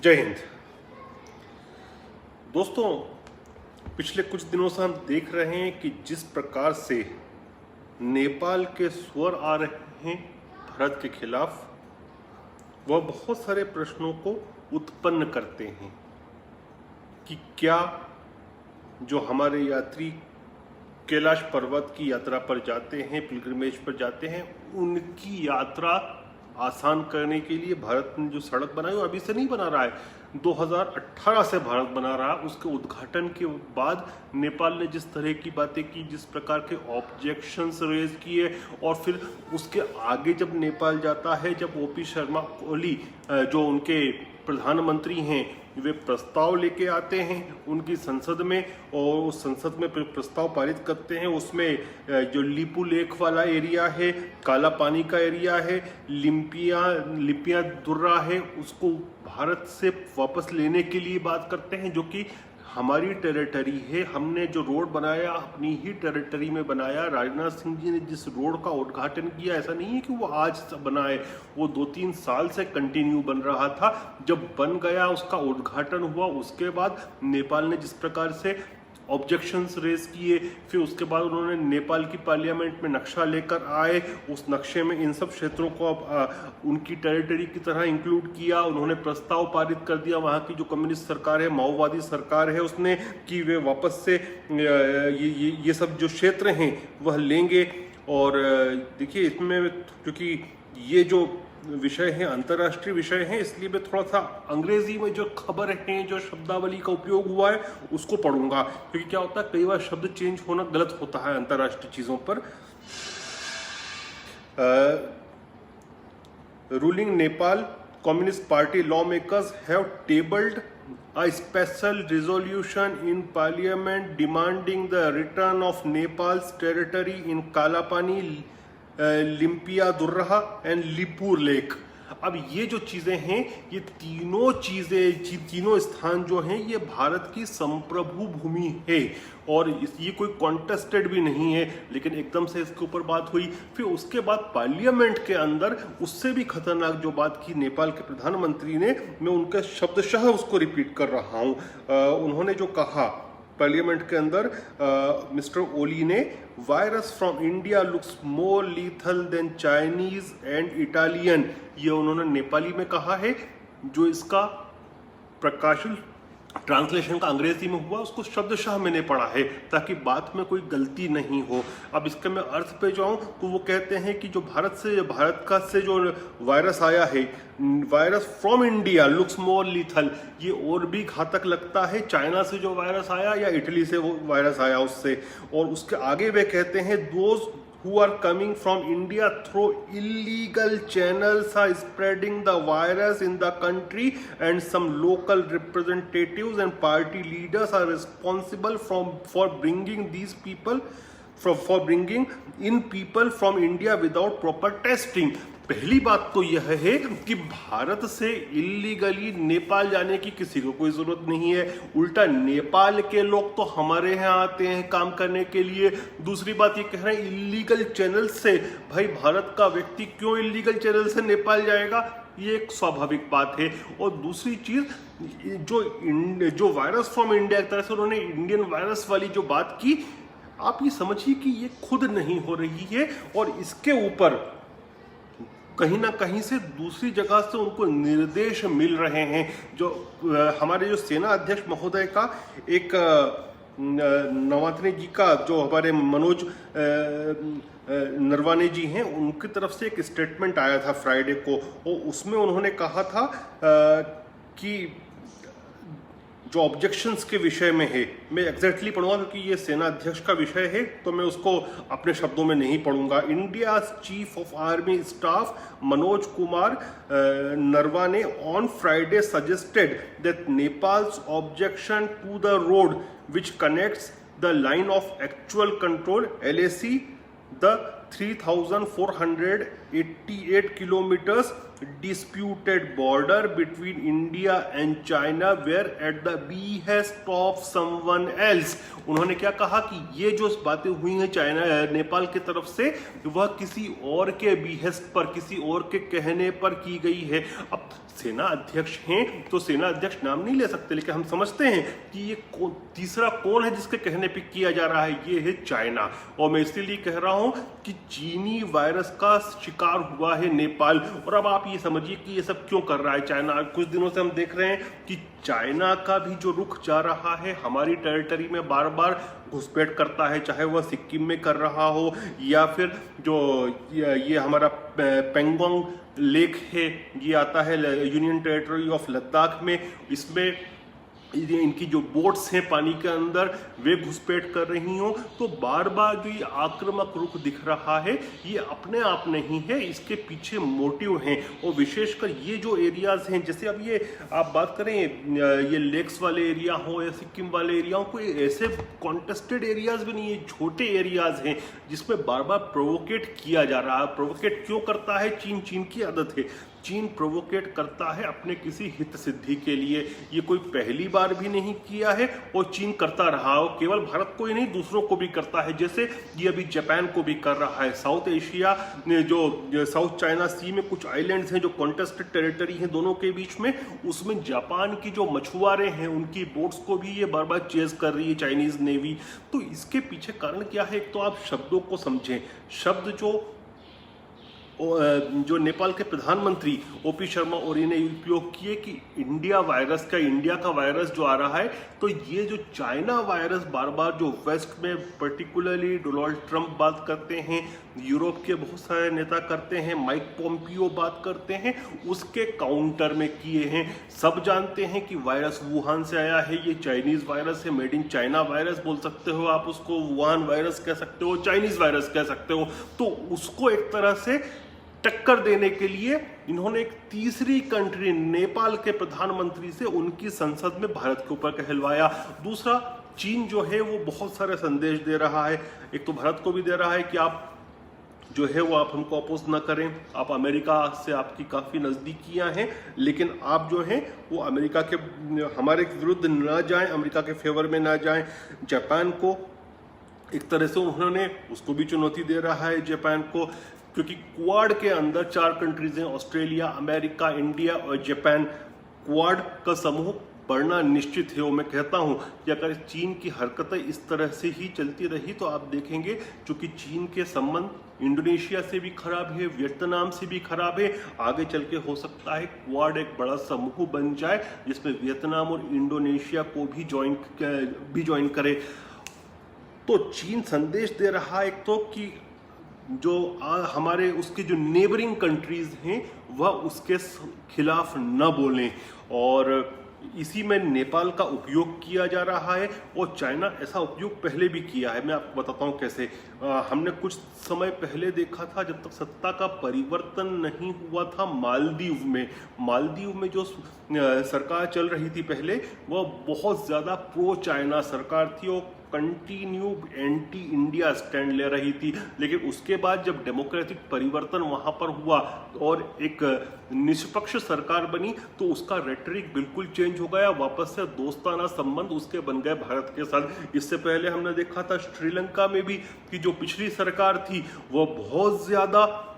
जय हिंद। दोस्तों, पिछले कुछ दिनों से हम देख रहे हैं कि जिस प्रकार से नेपाल के स्वर आ रहे हैं भारत के खिलाफ, वह बहुत सारे प्रश्नों को उत्पन्न करते हैं कि क्या जो हमारे यात्री कैलाश पर्वत की यात्रा पर जाते हैं, पिलग्रिमेज पर जाते हैं, उनकी यात्रा आसान करने के लिए भारत ने जो सड़क बनाई वो अभी से नहीं बना रहा है, 2018 से भारत बना रहा है। उसके उद्घाटन के बाद नेपाल ने जिस तरह की बातें की, जिस प्रकार के ऑब्जेक्शंस रेज किए, और फिर उसके आगे जब नेपाल जाता है, जब ओपी शर्मा ओली जो उनके प्रधानमंत्री हैं, वे प्रस्ताव लेके आते हैं उनकी संसद में, और उस संसद में प्रस्ताव पारित करते हैं। उसमें जो लिपू लेक वाला एरिया है, काला पानी का एरिया है, लिपिया दुर्रा है, उसको भारत से वापस लेने के लिए बात करते हैं, जो कि हमारी टेरिटरी है। हमने जो रोड बनाया अपनी ही टेरिटरी में बनाया। राजनाथ सिंह जी ने जिस रोड का उद्घाटन किया, ऐसा नहीं है कि वो आज बना है, वो 2-3 साल से कंटिन्यू बन रहा था। जब बन गया, उसका उद्घाटन हुआ, उसके बाद नेपाल ने जिस प्रकार से ऑब्जेक्शंस रेज किए, फिर उसके बाद उन्होंने नेपाल की पार्लियामेंट में नक्शा लेकर आए, उस नक्शे में इन सब क्षेत्रों को अब उनकी टेरिटरी की तरह इंक्लूड किया। उन्होंने प्रस्ताव पारित कर दिया, वहाँ की जो कम्युनिस्ट सरकार है, माओवादी सरकार है, उसने कि वे वापस से ये सब जो क्षेत्र हैं वह लेंगे। और देखिए, इसमें क्योंकि ये जो विषय है अंतर्राष्ट्रीय विषय है, इसलिए मैं थोड़ा सा अंग्रेजी में जो खबर है, जो शब्दावली का उपयोग हुआ है, उसको पढ़ूंगा, क्योंकि क्या होता है कई बार शब्द चेंज होना गलत होता है अंतर्राष्ट्रीय चीजों पर। Ruling Nepal communist party law makers have tabled a special resolution in parliament demanding the return of Nepal's territory in Kalapani, Limpiyadhura and Lipulekh. अब ये जो चीजें हैं, ये तीनों स्थान जो हैं, ये भारत की संप्रभु भूमि है, और ये कोई कॉन्टेस्टेड भी नहीं है। लेकिन एकदम से इसके ऊपर बात हुई, फिर उसके बाद पार्लियामेंट के अंदर उससे भी खतरनाक जो बात की नेपाल के प्रधानमंत्री ने, मैं उनके शब्दशः उसको रिपीट कर रहा हूं। उन्होंने जो कहा पार्लियामेंट के अंदर, मिस्टर ओली ने, virus from India looks more lethal than Chinese and Italian, ये उन्होंने नेपाली में कहा है। जो इसका प्रकाशन ट्रांसलेशन का अंग्रेजी में हुआ, उसको शब्दशः मैंने पढ़ा है ताकि बात में कोई गलती नहीं हो। अब इसके मैं अर्थ पे जाऊं तो वो कहते हैं कि जो भारत का से जो वायरस आया है, virus from India looks more lethal, ये और भी घातक लगता है चाइना से जो वायरस आया या इटली से वो वायरस आया उससे। और उसके आगे वे कहते हैं, those who are coming from India through illegal channels are spreading the virus in the country, and some local representatives and party leaders are responsible for bringing these people for bringing in people from India without proper testing। पहली बात तो यह है कि भारत से illegally Nepal जाने की किसी को कोई जरूरत नहीं है, उल्टा नेपाल के लोग तो हमारे यहाँ आते हैं काम करने के लिए। दूसरी बात ये कह रहे हैं इलीगल चैनल से, भाई भारत का व्यक्ति क्यों इलीगल चैनल से नेपाल जाएगा, ये एक स्वाभाविक बात है। और दूसरी चीज, जो वायरस फ्रॉम इंडिया, एक तरह से उन्होंने इंडियन वायरस वाली जो बात की, आप ये समझिए कि ये खुद नहीं हो रही है, और इसके ऊपर कहीं ना कहीं से दूसरी जगह से उनको निर्देश मिल रहे हैं। जो हमारे जो सेना अध्यक्ष महोदय का एक नवातने जी का, जो हमारे मनोज नरवाने जी हैं, उनकी तरफ से एक स्टेटमेंट आया था फ्राइडे को, और उसमें उन्होंने कहा था कि जो ऑब्जेक्शंस के विषय में है, मैं एग्जैक्टली पढ़ूंगा क्योंकि ये सेना अध्यक्ष का विषय है, तो मैं उसको अपने शब्दों में नहीं पढ़ूंगा। India chief of army staff Manoj Kumar Naravane on Friday suggested that Nepal's objection to the road which connects the line of actual control LAC, the 3,488 kilometers disputed border between India and China were at the behest of someone else। उन्होंने क्या कहा कि ये जो बातें हुई हैं China Nepal की तरफ से वह किसी और के behest पर, किसी और के कहने पर की गई है। अब सेना अध्यक्ष हैं तो सेना अध्यक्ष नाम नहीं ले सकते, लेकिन हम समझते हैं कि ये तीसरा कौन है जिसके कहने पे किया जा रहा है, ये है चाइना। और मैं इसीलिए कह रहा हूं कि चीनी वायरस का शिकार हुआ है नेपाल। और अब आप ये समझिए कि ये सब क्यों कर रहा है चाइना। कुछ दिनों से हम देख रहे हैं कि चाइना का भी जो रुख जा रहा है, हमारी टेरिटरी में बार बार घुसपैठ करता है, चाहे वह सिक्किम में कर रहा हो या फिर जो ये हमारा पेंगोंग लेक है, ये आता है यूनियन टेरिटरी ऑफ लद्दाख में। इसमें इनकी जो बोट्स हैं पानी के अंदर वे घुसपैठ कर रही हों, तो बार बार जो ये आक्रामक रुख दिख रहा है ये अपने आप नहीं है, इसके पीछे मोटिव हैं। और विशेषकर ये जो एरियाज हैं, जैसे अब ये आप बात करें ये लेक्स वाले एरिया हो या सिक्किम वाले एरिया हो, कोई ऐसे कॉन्टेस्टेड एरियाज भी नहीं है, छोटे एरियाज हैं जिसमें बार बार प्रोवोकेट किया जा रहा है। प्रोवोकेट क्यों करता है? चीन की आदत है। चीन प्रोवोकेट करता है अपने किसी हित सिद्धि के लिए। ये कोई पहली बार भी नहीं किया है और चीन करता रहा हो, केवल भारत को ही नहीं दूसरों को भी करता है। जैसे ये अभी जापान को भी कर रहा है। साउथ एशिया में जो साउथ चाइना सी में कुछ आइलैंड्स हैं जो कॉन्टेस्टेड टेरिटरी हैं दोनों के बीच में, उसमें जापान की जो मछुआरे हैं उनकी बोट्स को भी ये बार बार चेज कर रही है चाइनीज नेवी। तो इसके पीछे कारण क्या है? एक तो आप शब्दों को समझें। शब्द जो नेपाल के प्रधानमंत्री ओपी शर्मा ओली ने उपयोग किए कि इंडिया का वायरस जो आ रहा है, तो ये जो चाइना वायरस बार बार जो वेस्ट में पर्टिकुलरली डोनाल्ड ट्रंप बात करते हैं, यूरोप के बहुत सारे नेता करते हैं, माइक पोम्पियो बात करते हैं, उसके काउंटर में किए हैं। सब जानते हैं कि वायरस वुहान से आया है, ये चाइनीज वायरस है, मेड इन चाइना वायरस बोल सकते हो आप उसको, वुहान वायरस कह सकते हो, चाइनीज वायरस कह सकते हो। तो उसको एक तरह से टक्कर देने के लिए इन्होंने एक तीसरी कंट्री नेपाल के प्रधानमंत्री से उनकी संसद में भारत के ऊपर कहलवाया। दूसरा, चीन जो है वो बहुत सारे संदेश दे रहा है। एक तो भारत को भी दे रहा है कि आप जो है वो आप हमको अपोज ना करें, आप अमेरिका से आपकी काफ़ी नज़दीकियां हैं, लेकिन आप जो हैं वो अमेरिका के हमारे विरुद्ध ना जाएं, अमेरिका के फेवर में ना जाएं। जापान को एक तरह से उन्होंने उसको भी चुनौती दे रहा है जापान को, क्योंकि क्वाड के अंदर 4 कंट्रीज हैं, ऑस्ट्रेलिया, अमेरिका, इंडिया और जापान। क्वाड का समूह बढ़ना निश्चित है। और मैं कहता हूं कि अगर चीन की हरकतें इस तरह से ही चलती रही तो आप देखेंगे चूंकि चीन के संबंध इंडोनेशिया से भी खराब है, वियतनाम से भी खराब है, आगे चल के हो सकता है क्वाड एक बड़ा समूह बन जाए जिसमें वियतनाम और इंडोनेशिया को भी ज्वाइन करे। तो चीन संदेश दे रहा है एक तो कि जो हमारे उसके जो नेबरिंग कंट्रीज हैं वह उसके खिलाफ न बोलें, और इसी में नेपाल का उपयोग किया जा रहा है। और चाइना ऐसा उपयोग पहले भी किया है। मैं आपको बताता हूँ कैसे। हमने कुछ समय पहले देखा था, जब तक सत्ता का परिवर्तन नहीं हुआ था मालदीव में जो सरकार चल रही थी पहले, वह बहुत ज़्यादा प्रो चाइना सरकार थी और कंटिन्यू एंटी इंडिया स्टैंड ले रही थी। लेकिन उसके बाद जब डेमोक्रेटिक परिवर्तन वहां पर हुआ और एक निष्पक्ष सरकार बनी तो उसका रेटरिक बिल्कुल चेंज हो गया, वापस से दोस्ताना संबंध उसके बन गए भारत के साथ। इससे पहले हमने देखा था श्रीलंका में भी कि जो पिछली सरकार थी वह बहुत ज्यादा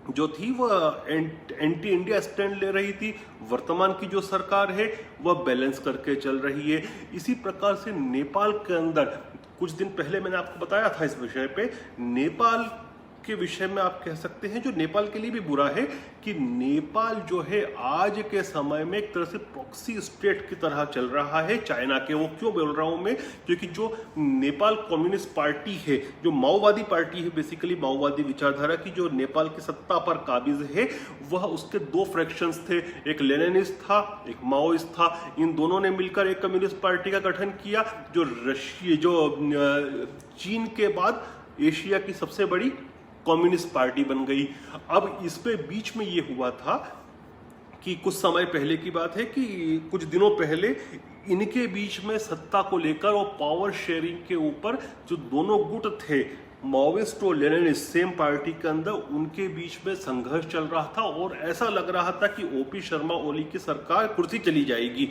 जो थी वह एंटी इंडिया स्टैंड ले रही थी। वर्तमान की जो सरकार है वह बैलेंस करके चल रही है। इसी प्रकार से नेपाल के अंदर कुछ दिन पहले मैंने आपको बताया था इस विषय पे, नेपाल के विषय में आप कह सकते हैं जो नेपाल के लिए भी बुरा है कि नेपाल जो है आज के समय में एक तरह से प्रॉक्सी स्टेट की तरह चल रहा है चाइना के। वो क्यों बोल रहा हूं मैं? क्योंकि जो नेपाल कम्युनिस्ट पार्टी है, जो माओवादी पार्टी है, बेसिकली माओवादी विचारधारा की जो नेपाल की सत्ता पर काबिज है, वह उसके 2 फ्रैक्शंस थे, एक लेनिनिस्ट था, एक माओइस्ट था। इन दोनों ने मिलकर एक कम्युनिस्ट पार्टी का गठन किया जो चीन के बाद एशिया की सबसे बड़ी कम्युनिस्ट पार्टी बन गई। अब इस पे बीच में ये हुआ था कि कुछ समय पहले की बात है कि कुछ दिनों पहले इनके बीच में सत्ता को लेकर और पावर शेयरिंग के ऊपर जो दोनों गुट थे माओविस्ट और लेनिनिस्ट सेम पार्टी के अंदर उनके बीच में संघर्ष चल रहा था और ऐसा लग रहा था कि ओपी शर्मा ओली की सरकार कुर्सी चली जाएगी।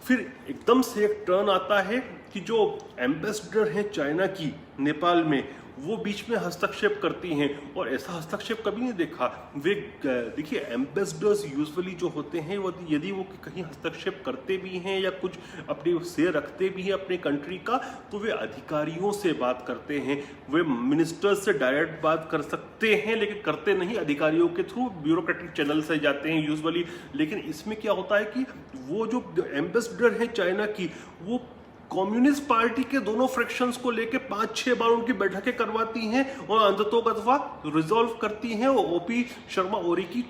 फिर एकदम से एक टर्न आता है कि जो एम्बेसडर हैं चाइना की नेपाल में, वो बीच में हस्तक्षेप करती हैं और ऐसा हस्तक्षेप कभी नहीं देखा। वे देखिए, एम्बेसडर्स यूजुअली जो होते हैं वो यदि वो कहीं हस्तक्षेप करते भी हैं या कुछ अपने से रखते भी हैं अपने कंट्री का, तो वे अधिकारियों से बात करते हैं। वे मिनिस्टर्स से डायरेक्ट बात कर सकते हैं लेकिन करते नहीं, अधिकारियों के थ्रू ब्यूरोक्रेटिक चैनल से जाते हैं यूजुअली। लेकिन इसमें क्या होता है कि वो जो एम्बेसडर है चाइना की, वो कम्युनिस्ट पार्टी के दोनों फ्रैक्शंस को लेके 5-6 बार उनकी बैठकें करवाती हैं और अंततोगत्वा रिजॉल्व करती हैं और ओपी शर्मा ओली की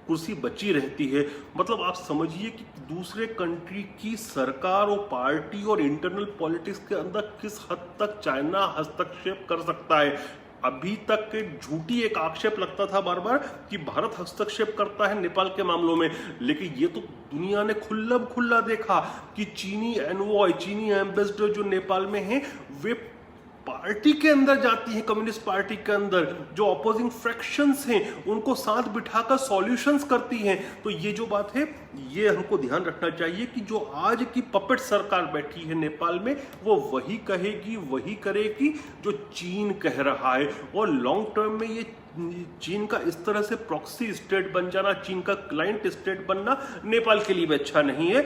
कुर्सी बची रहती है। मतलब आप समझिए कि दूसरे कंट्री की सरकार और पार्टी और इंटरनल पॉलिटिक्स के अंदर किस हद तक चाइना हस्तक्षेप कर सकता है। अभी तक झूठी एक आक्षेप लगता था बार बार कि भारत हस्तक्षेप करता है नेपाल के मामलों में, लेकिन ये तो दुनिया ने खुल्ला देखा कि चीनी एनवॉय, चीनी एम्बेसडर जो नेपाल में हैं, वे पार्टी के अंदर जाती है, कम्युनिस्ट पार्टी के अंदर जो अपोजिंग फ्रैक्शंस हैं उनको साथ बिठाकर सॉल्यूशंस करती हैं। तो ये जो बात है, ये हमको ध्यान रखना चाहिए कि जो आज की पपेट सरकार बैठी है नेपाल में, वो वही कहेगी, वही करेगी जो चीन कह रहा है। और लॉन्ग टर्म में ये चीन का इस तरह से प्रॉक्सी स्टेट बन जाना, चीन का क्लाइंट स्टेट बनना नेपाल के लिए भी अच्छा नहीं है।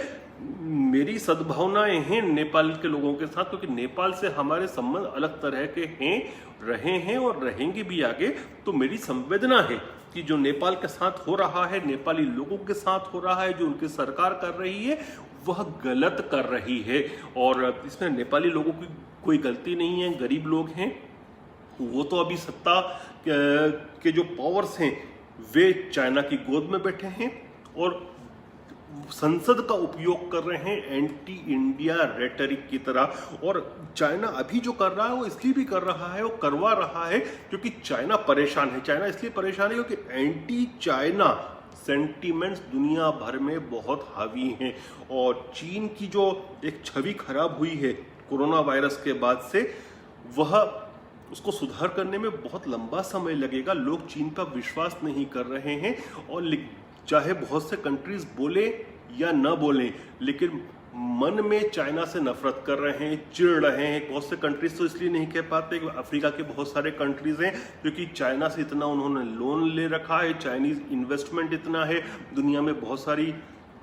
मेरी सद्भावनाएं हैं नेपाल के लोगों के साथ, क्योंकि नेपाल से हमारे संबंध अलग तरह के हैं, रहे हैं और रहेंगे भी आगे। तो मेरी संवेदना है कि जो नेपाल के साथ हो रहा है, नेपाली लोगों के साथ हो रहा है, जो उनकी सरकार कर रही है, वह गलत कर रही है। और इसमें नेपाली लोगों की कोई गलती नहीं है, गरीब लोग हैं। वो तो अभी सत्ता के जो पावर्स हैं वे चाइना की गोद में बैठे हैं और संसद का उपयोग कर रहे हैं एंटी इंडिया रेटरिक की तरह। और चाइना अभी जो कर रहा है वो इसलिए भी कर रहा है, वो करवा रहा है क्योंकि चाइना परेशान है। चाइना इसलिए परेशान है क्योंकि एंटी चाइना सेंटीमेंट्स दुनिया भर में बहुत हावी हैं और चीन की जो एक छवि खराब हुई है कोरोना वायरस के बाद से, वह उसको सुधार करने में बहुत लंबा समय लगेगा। लोग चीन पर विश्वास नहीं कर रहे हैं और चाहे बहुत से कंट्रीज बोले या न बोले, लेकिन मन में चाइना से नफरत कर रहे हैं, चिढ़ रहे हैं। बहुत से कंट्रीज तो इसलिए नहीं कह पाते कि अफ्रीका के बहुत सारे कंट्रीज हैं क्योंकि चाइना से इतना उन्होंने लोन ले रखा है, चाइनीज इन्वेस्टमेंट इतना है। दुनिया में बहुत सारी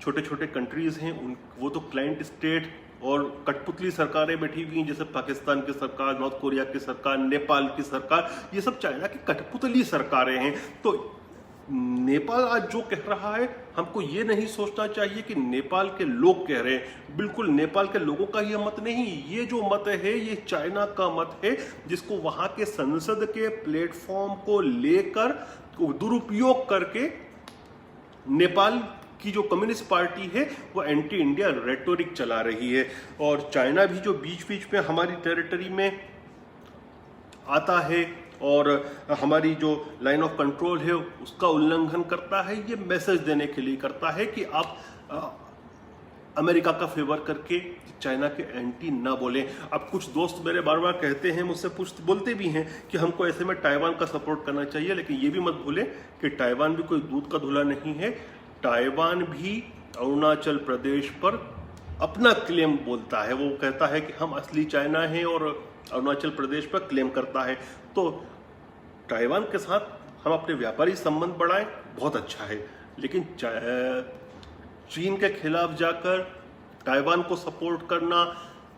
छोटे छोटे कंट्रीज हैं, वो तो क्लाइंट स्टेट और कठपुतली सरकारें बैठी हुई हैं, जैसे पाकिस्तान की सरकार, नॉर्थ कोरिया की सरकार, नेपाल की सरकार, ये सब चाइना की कठपुतली सरकारें हैं। तो नेपाल आज जो कह रहा है, हमको ये नहीं सोचना चाहिए कि नेपाल के लोग कह रहे हैं। बिल्कुल नेपाल के लोगों का ये मत नहीं, ये जो मत है ये चाइना का मत है, जिसको वहां के संसद के प्लेटफॉर्म को लेकर दुरुपयोग करके नेपाल की जो कम्युनिस्ट पार्टी है वो एंटी इंडिया रेटोरिक चला रही है। और चाइना भी जो बीच बीच में हमारी टेरिटरी में आता है और हमारी जो लाइन ऑफ कंट्रोल है उसका उल्लंघन करता है, ये मैसेज देने के लिए करता है कि आप अमेरिका का फेवर करके चाइना के एंटी ना बोलें। अब कुछ दोस्त मेरे बार बार कहते हैं, मुझसे बोलते भी हैं कि हमको ऐसे में ताइवान का सपोर्ट करना चाहिए, लेकिन ये भी मत भूलें कि ताइवान भी कोई दूध का धुला नहीं है। ताइवान भी अरुणाचल प्रदेश पर अपना क्लेम बोलता है, वो कहता है कि हम असली चाइना हैं और अरुणाचल प्रदेश पर क्लेम करता है। तो ताइवान के साथ हम अपने व्यापारिक संबंध बढ़ाएं, बहुत अच्छा है, लेकिन चीन के खिलाफ जाकर ताइवान को सपोर्ट करना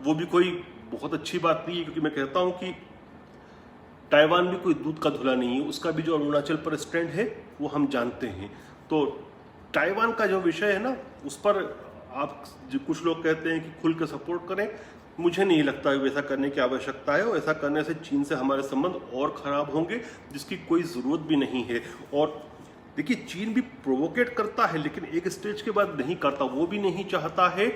वो भी कोई बहुत अच्छी बात नहीं है, क्योंकि मैं कहता हूं कि ताइवान भी कोई दूध का धुला नहीं है, उसका भी जो अरुणाचल पर स्टैंड है वो हम जानते हैं। तो ताइवान का जो विषय है ना, उस पर आप कुछ लोग कहते हैं कि खुल के सपोर्ट करें, मुझे नहीं लगता कि वैसा करने की आवश्यकता है और ऐसा करने से चीन से हमारे संबंध और खराब होंगे, जिसकी कोई ज़रूरत भी नहीं है। और देखिए, चीन भी प्रोवोकेट करता है लेकिन एक स्टेज के बाद नहीं करता, वो भी नहीं चाहता है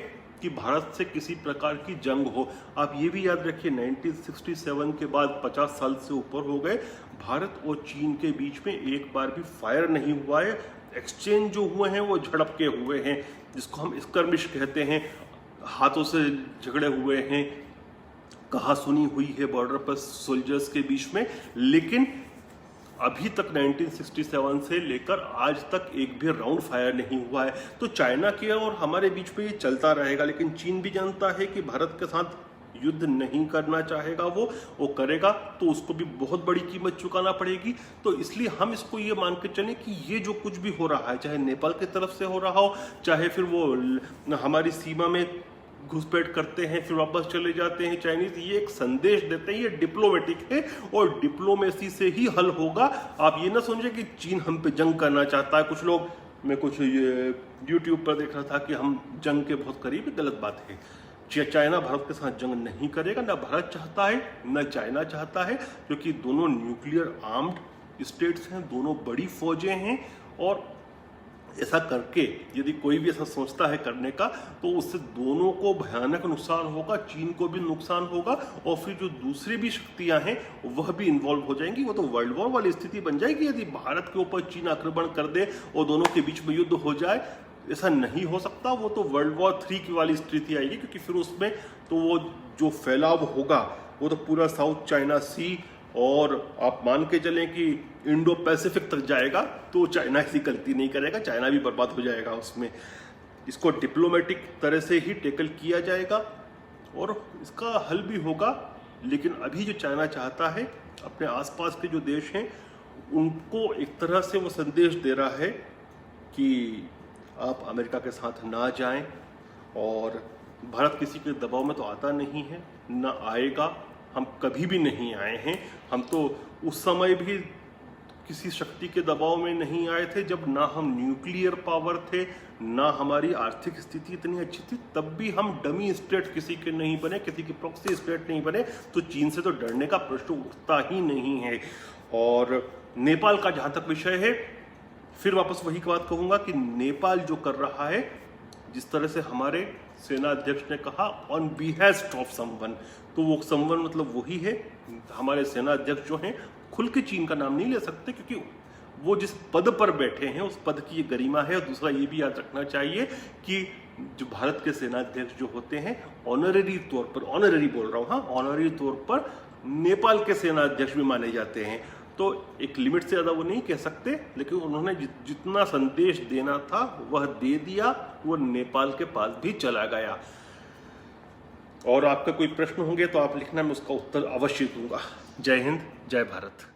कि भारत से किसी प्रकार की जंग हो। आप ये भी याद रखिए, 1967 के बाद 50 साल से ऊपर हो गए, भारत और चीन के बीच में एक बार भी फायर नहीं हुआ है। एक्सचेंज जो हुए हैं वो झड़प के हुए हैं, जिसको हम स्कर्मिश कहते हैं, हाथों से झगड़े हुए हैं, कहासुनी हुई है बॉर्डर पर सोल्जर्स के बीच में, लेकिन अभी तक 1967 से लेकर आज तक एक भी राउंड फायर नहीं हुआ है। तो चाइना के और हमारे बीच में ये चलता रहेगा, लेकिन चीन भी जानता है कि भारत के साथ युद्ध नहीं करना चाहेगा, वो करेगा तो उसको भी बहुत बड़ी कीमत चुकाना पड़ेगी। तो इसलिए हम इसको ये मान के चलें कि ये जो कुछ भी हो रहा है, चाहे नेपाल की तरफ से हो रहा हो, चाहे फिर वो हमारी सीमा में घुसपैठ करते हैं फिर वापस चले जाते हैं चाइनीज, ये एक संदेश देते हैं, ये डिप्लोमेटिक है और डिप्लोमेसी से ही हल होगा। आप ये ना समझे कि चीन हम पे जंग करना चाहता है। कुछ लोग, मैं कुछ ये यूट्यूब पर देख रहा था कि हम जंग के बहुत करीब, गलत बात है। चाइना भारत के साथ जंग नहीं करेगा, ना भारत चाहता है ना चाइना चाहता है, क्योंकि दोनों न्यूक्लियर आर्म्ड स्टेट्स हैं, दोनों बड़ी फौजें हैं। और ऐसा करके यदि कोई भी ऐसा सोचता है करने का, तो उससे दोनों को भयानक नुकसान होगा, चीन को भी नुकसान होगा और फिर जो दूसरी भी शक्तियां हैं वह भी इन्वॉल्व हो जाएंगी। वो तो वर्ल्ड वॉर वाली स्थिति बन जाएगी यदि भारत के ऊपर चीन आक्रमण कर दे और दोनों के बीच में युद्ध हो जाए। ऐसा नहीं हो सकता, वो तो वर्ल्ड वॉर 3 की वाली स्थिति आएगी, क्योंकि फिर उसमें तो वो जो फैलाव होगा वो तो पूरा साउथ चाइना सी और आप मान के चलें कि इंडो पैसिफिक तक जाएगा। तो चाइना ऐसी गलती नहीं करेगा, चाइना भी बर्बाद हो जाएगा उसमें। इसको डिप्लोमेटिक तरह से ही टैकल किया जाएगा और इसका हल भी होगा। लेकिन अभी जो चाइना चाहता है, अपने आसपास के जो देश हैं उनको एक तरह से वो संदेश दे रहा है कि आप अमेरिका के साथ ना जाएं, और भारत किसी के दबाव में तो आता नहीं है, ना आएगा, हम कभी भी नहीं आए हैं। हम तो उस समय भी किसी शक्ति के दबाव में नहीं आए थे जब ना हम न्यूक्लियर पावर थे, ना हमारी आर्थिक स्थिति इतनी अच्छी थी, तब भी हम डमी स्टेट किसी के नहीं बने, किसी की प्रॉक्सी स्टेट नहीं बने। तो चीन से तो डरने का प्रश्न उठता ही नहीं है। और नेपाल का जहाँ तक विषय है, फिर वापस वही बात कहूँगा कि नेपाल जो कर रहा है, जिस तरह से हमारे सेना अध्यक्ष ने कहा ऑन बिहेस्ट ऑफ समवन, तो वो समवन मतलब वही है। हमारे सेना अध्यक्ष जो हैं खुल के चीन का नाम नहीं ले सकते, क्योंकि वो जिस पद पर बैठे हैं उस पद की ये गरिमा है। और दूसरा ये भी याद रखना चाहिए कि जो भारत के सेनाध्यक्ष जो होते हैं ऑनररी तौर पर, ऑनररी बोल रहा हूँ, हाँ, ऑनररी तौर पर नेपाल के सेनाध्यक्ष भी माने जाते हैं। तो एक लिमिट से ज़्यादा वो नहीं कह सकते, लेकिन उन्होंने जितना संदेश देना था वह दे दिया, वो नेपाल के पास भी चला गया। और आपका कोई प्रश्न होंगे तो आप लिखना, मैं उसका उत्तर अवश्य दूंगा। जय हिंद, जय भारत।